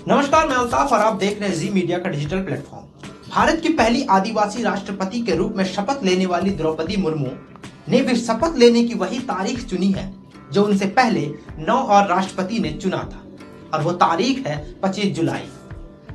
नमस्कार, मैं अल्ताफ और आप देख रहे हैं जी मीडिया का डिजिटल प्लेटफॉर्म। भारत की पहली आदिवासी राष्ट्रपति के रूप में शपथ लेने वाली द्रौपदी मुर्मू ने भी शपथ लेने की वही तारीख चुनी है जो उनसे पहले 9 और राष्ट्रपति ने चुना था, और वो तारीख है 25 जुलाई।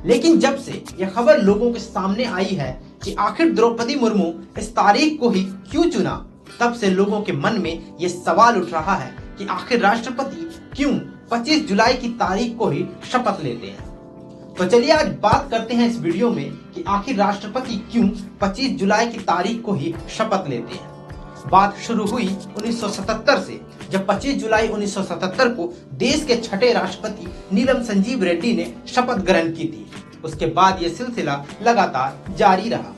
लेकिन जब से यह खबर लोगों के सामने आई है कि आखिर द्रौपदी मुर्मू इस तारीख को ही क्यों चुना, तब से लोगों के मन में ये सवाल उठ रहा है कि आखिर राष्ट्रपति क्यों 25 जुलाई की तारीख को ही शपथ लेते हैं। तो चलिए आज बात करते हैं इस वीडियो में कि आखिर राष्ट्रपति क्यों 25 जुलाई की तारीख को ही शपथ लेते हैं। बात शुरू हुई 1977 से, जब 25 जुलाई 1977 को देश के छठे राष्ट्रपति नीलम संजीव रेड्डी ने शपथ ग्रहण की थी। उसके बाद यह सिलसिला लगातार जारी रहा।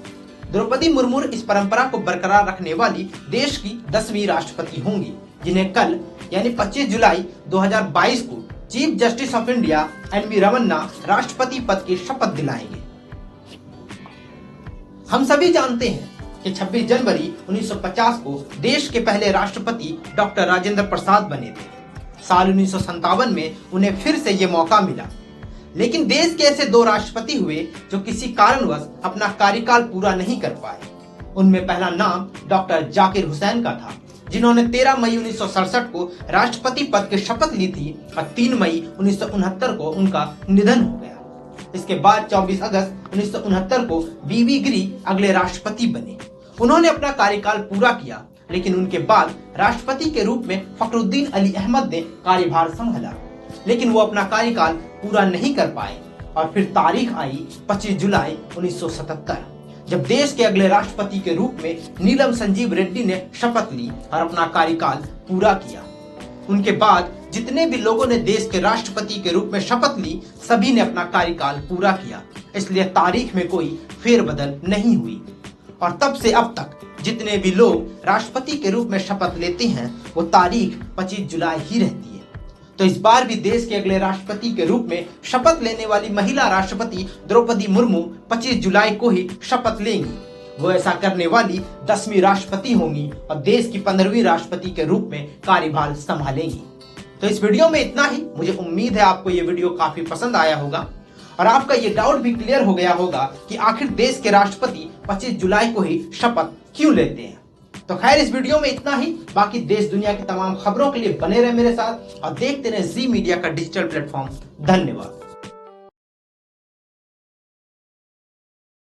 द्रौपदी मुर्मू इस परंपरा को बरकरार रखने वाली देश की 10वीं राष्ट्रपति होंगी, जिन्हें कल यानी 25 जुलाई 2022 को chief justice of India N V. Ramana राष्ट्रपति पद की शपथ दिलाएंगे। हम सभी जानते हैं कि 26 जनवरी 1950 को देश के पहले राष्ट्रपति डॉक्टर राजेंद्र प्रसाद बने थे। साल 1957 में उन्हें फिर से ये मौका मिला, लेकिन देश के ऐसे 2 राष्ट्रपति हुए जो किसी कारणवश अपना कार्यकाल पूरा नहीं कर पाए। उनमें पहला नाम डॉक्टर जाकिर हुसैन का था, जिन्होंने 13 मई 1967 को राष्ट्रपति पद की शपथ ली थी और 3 मई 1969 को उनका निधन हो गया। इसके बाद 24 अगस्त 1969 को बीबी गिरी अगले राष्ट्रपति बने। उन्होंने अपना कार्यकाल पूरा किया, लेकिन उनके बाद राष्ट्रपति के रूप में फखरुद्दीन अली अहमद ने कार्यभार संभाला, लेकिन वो अपना कार्यकाल पूरा नहीं कर पाए। और फिर तारीख आई 25 जुलाई 1977, जब देश के अगले राष्ट्रपति के रूप में नीलम संजीव रेड्डी ने शपथ ली और अपना कार्यकाल पूरा किया। उनके बाद जितने भी लोगों ने देश के राष्ट्रपति के रूप में शपथ ली, सभी ने अपना कार्यकाल पूरा किया। इसलिए तारीख में कोई फेरबदल नहीं हुई, और तब से अब तक जितने भी लोग राष्ट्रपति के रूप में शपथ लेते हैं, वो तारीख 25 जुलाई ही रहती है। तो इस बार भी देश के अगले राष्ट्रपति के रूप में शपथ लेने वाली महिला राष्ट्रपति द्रौपदी मुर्मू 25 जुलाई को ही शपथ लेंगी। वो ऐसा करने वाली 10वीं राष्ट्रपति होंगी और देश की 15वीं राष्ट्रपति के रूप में कार्यभार संभालेंगी। तो इस वीडियो में इतना ही। मुझे उम्मीद है आपको ये वीडियो काफी पसंद आया होगा और आपका ये डाउट भी क्लियर हो गया होगा कि आखिर देश के राष्ट्रपति 25 जुलाई को ही शपथ क्यों लेते हैं। तो खैर, इस वीडियो में इतना ही। बाकी देश दुनिया की तमाम खबरों के लिए बने रहे मेरे साथ और देखते रहे जी मीडिया का डिजिटल प्लेटफॉर्म। धन्यवाद।